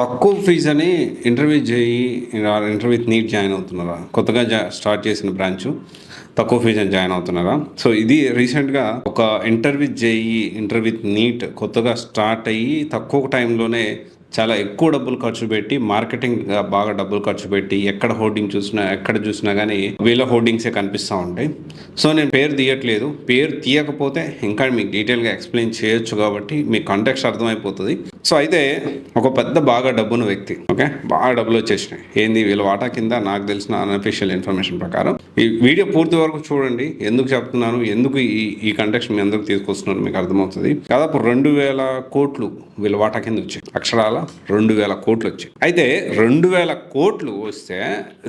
తక్కువ ఫీజు అని ఇంటర్వ్యూ చేయి ఇంటర్వ్యూ నీట్ జాయిన్ అవుతున్నారా? కొత్తగా స్టార్ట్ చేసిన బ్రాంచ్ తక్కువ ఫీజు అని జాయిన్ అవుతున్నారా? సో ఇది రీసెంట్గా ఒక ఇంటర్వ్యూ చేయి ఇంటర్వ్యూ నీట్ కొత్తగా స్టార్ట్ అయ్యి తక్కువ టైంలోనే చాలా ఎక్కువ డబ్బులు ఖర్చు పెట్టి మార్కెటింగ్ బాగా డబ్బులు ఖర్చు పెట్టి ఎక్కడ హోర్డింగ్ చూసినా ఎక్కడ చూసినా కానీ వీళ్ళ హోర్డింగ్సే కనిపిస్తూ ఉంటాయి. సో నేను పేరు తీయట్లేదు, పేరు తీయకపోతే ఇంకా మీకు డీటెయిల్గా ఎక్స్ప్లెయిన్ చేయొచ్చు కాబట్టి మీకు కాంటెక్స్ట్ అర్థమైపోతుంది. సో అయితే ఒక పెద్ద బాగా డబ్బున్న వ్యక్తి, ఓకే, బాగా డబ్బులు వచ్చేసినాయి. ఏంది వీళ్ళ వాటా కింద నాకు తెలిసిన అన్అఫీషియల్ ఇన్ఫర్మేషన్ ప్రకారం ఈ వీడియో పూర్తి వరకు చూడండి. ఎందుకు చెప్తున్నాను, ఎందుకు ఈ కాంటెక్స్ట్ మీ అందరికి తీసుకొస్తున్నాను మీకు అర్థమవుతుంది. దాదాపు 2,000 కోట్లు వీళ్ళ వాటా కింద వచ్చాయి. అక్షరాల 2,000 కోట్లు వచ్చాయి. అయితే 2,000 కోట్లు వస్తే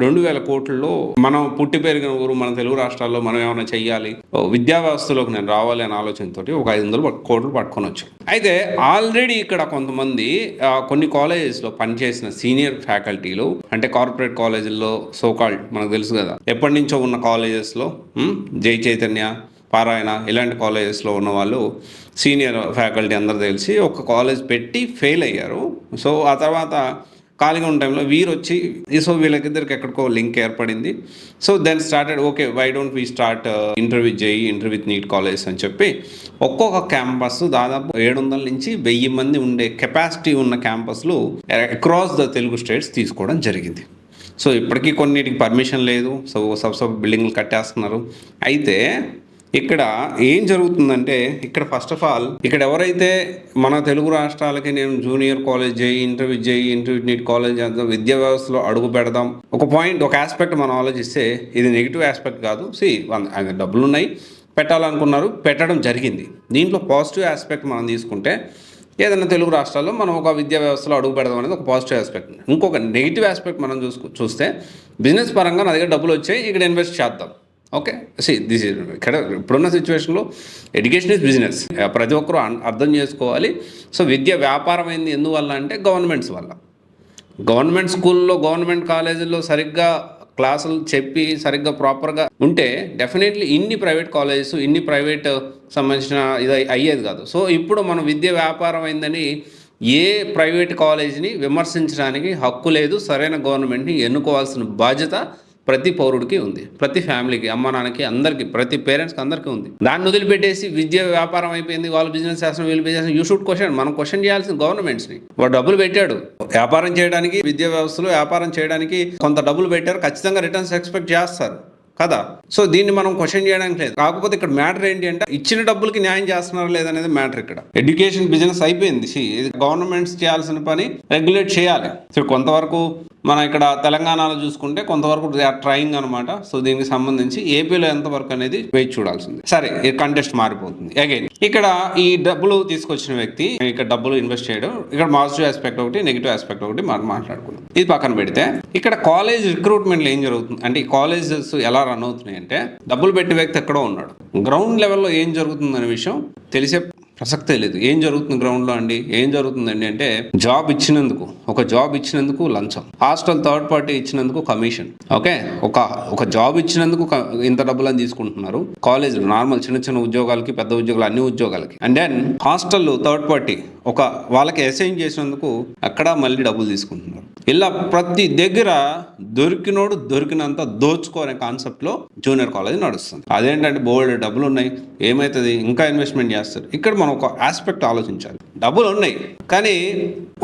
2,000 కోట్లలో మనం పుట్టి పెరిగిన ఊరు మన తెలుగు రాష్ట్రాల్లో మనం ఏమైనా చెయ్యాలి, విద్యా వ్యవస్థలోకి నేను రావాలి అనే ఆలోచనతోటి ఒక 500 కోట్లు పట్టుకొని వచ్చాం. అయితే ఆల్రెడీ ఇక్కడ కొంతమంది కొన్ని కాలేజెస్లో పనిచేసిన సీనియర్ ఫ్యాకల్టీలు, అంటే కార్పొరేట్ కాలేజీల్లో సోకాల్డ్ మనకు తెలుసు కదా, ఎప్పటి నుంచో ఉన్న కాలేజెస్లో జై చైతన్య, పారాయణ ఇలాంటి కాలేజెస్లో ఉన్న వాళ్ళు సీనియర్ ఫ్యాకల్టీ అందరూ తెలిసి ఒక కాలేజ్ పెట్టి ఫెయిల్ అయ్యారు. సో ఆ తర్వాత ఖాళీగా ఉన్న టైంలో వీరు వచ్చి సో వీళ్ళకిద్దరికి ఎక్కడికో లింక్ ఏర్పడింది. So then started okay why don't we start interview చేయి ఇంటర్వ్యూ నీట్ కాలేజ్ అని చెప్పి ఒక్కొక్క క్యాంపస్ దాదాపు 700 నుంచి 1000 మంది ఉండే కెపాసిటీ ఉన్న క్యాంపస్లు అక్రాస్ ద తెలుగు స్టేట్స్ తీసుకోవడం జరిగింది. సో ఇప్పటికీ కొన్నిటికి పర్మిషన్ లేదు. సో సబ్ బిల్డింగ్లు కట్టేస్తున్నారు. అయితే ఇక్కడ ఏం జరుగుతుందంటే, ఇక్కడ ఫస్ట్ ఆఫ్ ఆల్ ఇక్కడ ఎవరైతే మన తెలుగు రాష్ట్రాలకి నేను జూనియర్ కాలేజ్ చేయి ఇంటర్వ్యూ నీట్ కాలేజ్ విద్యా వ్యవస్థలో అడుగు పెడదాం, ఒక పాయింట్ ఒక ఆస్పెక్ట్ మనం ఆలోచిస్తే ఇది నెగిటివ్ ఆస్పెక్ట్ కాదు. డబ్బులు ఉన్నాయి, పెట్టాలనుకున్నారు, పెట్టడం జరిగింది. దీంట్లో పాజిటివ్ ఆస్పెక్ట్ మనం తీసుకుంటే ఏదైనా తెలుగు రాష్ట్రాల్లో మనం ఒక విద్యా వ్యవస్థలో అడుగు పెడదాం అనేది ఒక పాజిటివ్ ఆస్పెక్ట్. ఇంకొక నెగిటివ్ ఆస్పెక్ట్ మనం చూస్తే బిజినెస్ పరంగా నా దగ్గర డబ్బులు వచ్చాయి, ఇక్కడ ఇన్వెస్ట్ చేద్దాం. ఓకే, దిస్ ఇస్ ఇక్కడ ఇప్పుడున్న సిచ్యువేషన్లో ఎడ్యుకేషన్ ఇస్ బిజినెస్, ప్రతి ఒక్కరూ అర్థం చేసుకోవాలి. సో విద్య వ్యాపారం అయింది ఎందువల్ల అంటే గవర్నమెంట్స్ వల్ల. గవర్నమెంట్ స్కూల్లో గవర్నమెంట్ కాలేజీల్లో సరిగ్గా క్లాసులు చెప్పి సరిగ్గా ప్రాపర్గా ఉంటే డెఫినెట్లీ ఇన్ని ప్రైవేట్ కాలేజెస్ ఇన్ని ప్రైవేట్ సంబంధించిన ఇది అయ్యేది కాదు. సో ఇప్పుడు మనం విద్య వ్యాపారం అయిందని ఏ ప్రైవేట్ కాలేజీని విమర్శించడానికి హక్కు లేదు. సరైన గవర్నమెంట్ని ఎన్నుకోవాల్సిన బాధ్యత ప్రతి పౌరుడికి ఉంది, ప్రతి ఫ్యామిలీకి, అమ్మ నాన్నకి, అందరికీ, ప్రతి పేరెంట్స్కి అందరికీ ఉంది. దాన్ని వదిలిపెట్టేసి విద్య వ్యాపారం అయిపోయింది, వాళ్ళు బిజినెస్ చేస్తున్నారు, వీళ్ళు బిజినెస్, యూ షుడ్ క్వశ్చన్. మనం క్వశ్చన్ చేయాల్సిన గవర్నమెంట్స్ని. వాడు డబ్బులు పెట్టాడు వ్యాపారం చేయడానికి, విద్యా వ్యవస్థలో వ్యాపారం చేయడానికి కొంత డబ్బులు పెట్టారు, ఖచ్చితంగా రిటర్న్స్ ఎక్స్పెక్ట్ చేస్తారు కదా. సో దీన్ని మనం క్వశ్చన్ చేయడానికి లేదు. కాకపోతే ఇక్కడ మ్యాటర్ ఏంటి అంటే ఇచ్చిన డబ్బులకి న్యాయం చేస్తున్నారా లేదనేది మ్యాటర్. ఇక్కడ ఎడ్యుకేషన్ బిజినెస్ అయిపోయింది. గవర్నమెంట్స్ చేయాల్సిన పని రెగ్యులేట్ చేయాలి. సో కొంతవరకు మనం ఇక్కడ తెలంగాణలో చూసుకుంటే కొంతవరకు దే ఆర్ ట్రయింగ్ అనమాట. సో దీనికి సంబంధించి ఏపీలో ఎంతవరకు అనేది వేచి చూడాల్సింది. సరే, ఈ కంటెస్ట్ మారిపోతుంది అగైన్. ఇక్కడ ఈ డబ్బులు తీసుకొచ్చిన వ్యక్తి ఇక్కడ డబ్బులు ఇన్వెస్ట్ చేయడం, ఇక్కడ పాజిటివ్ ఆస్పెక్ట్ ఒకటి, నెగిటివ్ ఆస్పెక్ట్ ఒకటి మనం మాట్లాడుకుందాం. ఇది పక్కన పెడితే ఇక్కడ కాలేజ్ రిక్రూట్మెంట్లో ఏం జరుగుతుంది అంటే, ఈ కాలేజెస్ ఎలా రన్ అవుతున్నాయి అంటే, డబ్బులు పెట్టే వ్యక్తి ఎక్కడో ఉన్నాడు, గ్రౌండ్ లెవెల్లో ఏం జరుగుతుందనే విషయం తెలిసే ప్రసక్తే లేదు. ఏం జరుగుతుంది గ్రౌండ్లో అండి, ఏం జరుగుతుందండి అంటే, ఒక జాబ్ ఇచ్చినందుకు లంచం, హాస్టల్ థర్డ్ పార్టీ ఇచ్చినందుకు కమిషన్. ఓకే, ఒక జాబ్ ఇచ్చినందుకు ఇంత డబ్బులు అని తీసుకుంటున్నారు. కాలేజ్ నార్మల్ చిన్న ఉద్యోగాలకి, పెద్ద ఉద్యోగాలు, అన్ని ఉద్యోగాలకి. And then hostel third party వాళ్ళకి అసైన్ చేసినందుకు అక్కడ మళ్ళీ డబ్బులు తీసుకుంటున్నారు. ఇలా ప్రతి దగ్గర దొరికినోడు దొరికినంత దోచుకోనే కాన్సెప్ట్లో జూనియర్ కాలేజ్ నడుస్తుంది. అదేంటంటే బోల్డ్ డబ్బులు ఉన్నాయి, ఏమవుతుంది, ఇంకా ఇన్వెస్ట్మెంట్ చేస్తారు. ఇక్కడ మనం ఒక ఆస్పెక్ట్ ఆలోచించాలి. డబ్బులు ఉన్నాయి, కానీ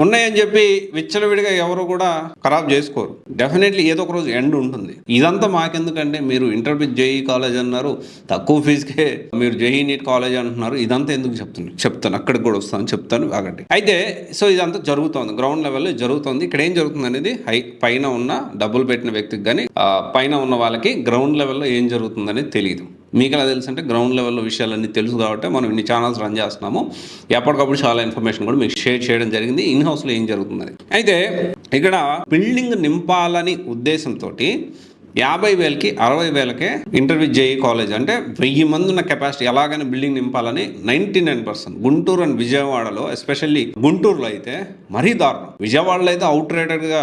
ఉన్నాయని చెప్పి విచ్చలవిడిగా ఎవరు కూడా ఖరాబ్ చేసుకోరు. డెఫినెట్లీ ఏదో ఒక రోజు ఎండ్ ఉంటుంది. ఇదంతా మాకెందుకంటే, మీరు ఇంటర్వ్యూ జేఈ కాలేజ్ అన్నారు, తక్కువ ఫీజుకే మీరు జేఈ నీట్ కాలేజ్ అంటున్నారు. ఇదంతా ఎందుకు చెప్తాను అక్కడికి కూడా వస్తాను, చెప్తాను ఆగండి. అయితే సో ఇదంతా జరుగుతుంది, గ్రౌండ్ లెవెల్లో జరుగుతుంది. ఇక్కడ ఏం జరుగుతుంది అనేది పైన ఉన్న డబ్బులు పెట్టిన వ్యక్తికి కానీ పైన ఉన్న వాళ్ళకి గ్రౌండ్ లెవెల్లో ఏం జరుగుతుంది అనేది తెలియదు. మీకు ఎలా తెలుసు అంటే, గ్రౌండ్ లెవెల్లో విషయాలన్నీ తెలుసు కాబట్టి మనం ఇన్ని ఛానల్స్ రన్ చేస్తున్నాము. ఎప్పటికప్పుడు చాలా ఇన్ఫర్మేషన్ కూడా మీకు షేర్ చేయడం జరిగింది, ఇన్ హౌస్లో ఏం జరుగుతుందని. అయితే ఇక్కడ బిల్డింగ్ నింపాలని ఉద్దేశంతో 50,000కి 60,000కే ఇంటర్వ్యూ జేఈ కాలేజ్ అంటే 1000 మంది ఉన్న కెపాసిటీ ఎలాగైనా బిల్డింగ్ నింపాలని 99%. గుంటూరు అండ్ విజయవాడలో, ఎస్పెషల్లీ గుంటూరులో అయితే మరీ దారుణం. విజయవాడలో అయితే అవుట్ రేటెడ్గా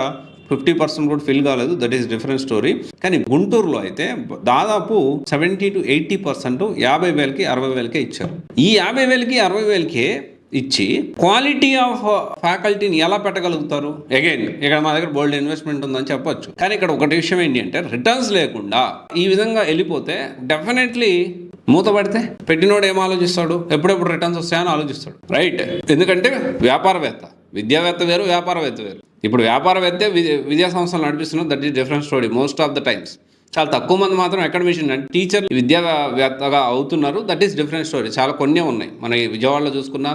50% కూడా ఫిల్ కాలేదు, దట్ ఈస్ డిఫరెంట్ స్టోరీ. కానీ గుంటూరులో అయితే దాదాపు 70 to 80% 50,000కి 60,000కే ఇచ్చారు. ఈ 50,000కి 60,000కి ఇచ్చి క్వాలిటీ ఆఫ్ ఫ్యాకల్టీని ఎలా పెట్టగలుగుతారు? అగైన్ ఇక్కడ మా దగ్గర బోల్డ్ ఇన్వెస్ట్మెంట్ ఉందని చెప్పొచ్చు, కానీ ఇక్కడ ఒకటి విషయం ఏంటి అంటే రిటర్న్స్ లేకుండా ఈ విధంగా వెళ్ళిపోతే డెఫినెట్లీ మూతపడితే పెట్టినోడు ఏం ఆలోచిస్తాడు? ఎప్పుడెప్పుడు రిటర్న్స్ వస్తాయని ఆలోచిస్తాడు, రైట్? ఎందుకంటే వ్యాపారవేత్త, విద్యావేత్త వేరు, వ్యాపారవేత్త వేరు. ఇప్పుడు వ్యాపారవేత్తే విద్యా సంస్థలు నడిపిస్తున్నారు, that is different story most of the times. చాలా తక్కువ మంది మాత్రం అకాడమిషియన్ అంటే టీచర్ విద్యావేత్తగా అవుతున్నారు, దట్ ఈస్ డిఫరెంట్ స్టోరీ. చాలా కొన్నే ఉన్నాయి, మన విజయవాడలో చూసుకున్నా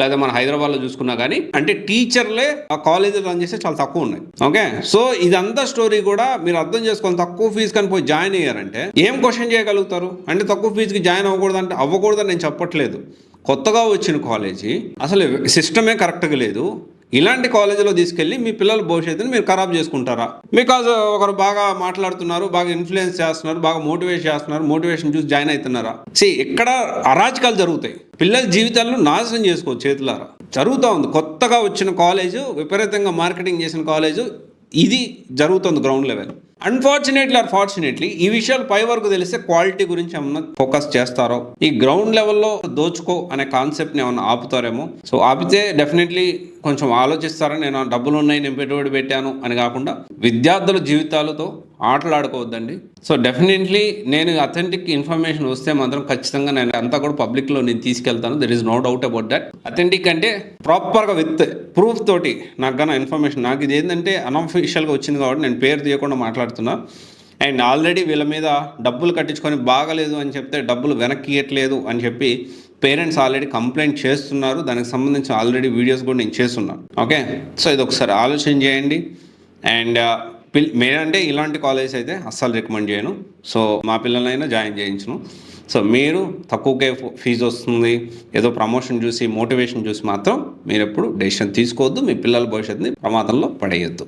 లేదా మన హైదరాబాద్లో చూసుకున్నా కానీ అంటే టీచర్లే ఆ కాలేజీలో రన్ చేస్తే చాలా తక్కువ ఉన్నాయి. ఓకే, సో ఇదంతా స్టోరీ కూడా మీరు అర్థం చేసుకొని తక్కువ ఫీజు కానీ పోయి జాయిన్ అయ్యారంటే ఏం క్వశ్చన్ చేయగలుగుతారు? అంటే తక్కువ ఫీజుకి జాయిన్ అవ్వకూడదంటే అవ్వకూడదని నేను చెప్పట్లేదు. కొత్తగా వచ్చిన కాలేజీ అసలు సిస్టమే కరెక్ట్గా లేదు, ఇలాంటి కాలేజీలో తీసుకెళ్ళి మీ పిల్లల భవిష్యత్తుని మీరు ఖరాబ్ చేసుకుంటారా? బికాజ్ ఒకరు బాగా మాట్లాడుతున్నారు, బాగా ఇన్ఫ్లుయెన్స్ చేస్తున్నారు, బాగా మోటివేట్ చేస్తున్నారు, మోటివేషన్ చూసి జాయిన్ అవుతున్నారా? ఇక్కడ అరాచకాలు జరుగుతాయి, పిల్లల జీవితాలను నాశనం చేసుకోవచ్చు చేతులారా. జరుగుతూ ఉంది. కొత్తగా వచ్చిన కాలేజు, విపరీతంగా మార్కెటింగ్ చేసిన కాలేజు, ఇది జరుగుతుంది ground level. Unfortunately are fortunately ఈ విషయాలు పై వరకు తెలిస్తే క్వాలిటీ గురించి ఏమన్నా ఫోకస్ చేస్తారో, ఈ గ్రౌండ్ లెవెల్లో దోచుకో అనే కాన్సెప్ట్ని ఏమన్నా ఆపుతారేమో. సో ఆపితే డెఫినెట్లీ కొంచెం ఆలోచిస్తారని, నేను డబ్బులు ఉన్నాయి నేను పెట్టుబడి పెట్టాను అని కాకుండా విద్యార్థుల జీవితాలతో ఆటలాడుకోవద్దండి. సో డెఫినెట్లీ నేను అథెంటిక్ ఇన్ఫర్మేషన్ వస్తే మాత్రం ఖచ్చితంగా నేను అంతా కూడా పబ్లిక్లో నేను తీసుకెళ్తాను. There is no doubt about that. Authentic అంటే ప్రాపర్గా విత్ ప్రూఫ్ తోటి నాకు కానీ ఇన్ఫర్మేషన్, నాకు ఇది ఏంటంటే అన్అఫీషియల్గా వచ్చింది కాబట్టి నేను పేరు తీయకుండా మాట్లాడుతున్నా. అండ్ ఆల్రెడీ వీళ్ళ మీద డబ్బులు కట్టించుకొని బాగలేదు అని చెప్తే డబ్బులు వెనక్కి ఇవ్వట్లేదు అని చెప్పి పేరెంట్స్ ఆల్రెడీ కంప్లైంట్ చేస్తున్నారు. దానికి సంబంధించి ఆల్రెడీ వీడియోస్ కూడా నేను చేస్తున్నాను. ఓకే, సో ఇది ఒకసారి ఆలోచన చేయండి. అండ్ మీరంటే ఇలాంటి కాలేజ్ అయితే అస్సలు రికమెండ్ చేయను. సో మా పిల్లలైనా జాయిన్ చేయించను. సో మీరు తక్కువకే ఫీజు వస్తుంది, ఏదో ప్రమోషన్ చూసి మోటివేషన్ చూసి మాత్రం మీరు ఎప్పుడు డెసిషన్ తీసుకోవద్దు, మీ పిల్లల భవిష్యత్తుని ప్రమాదంలో పడేయద్దు.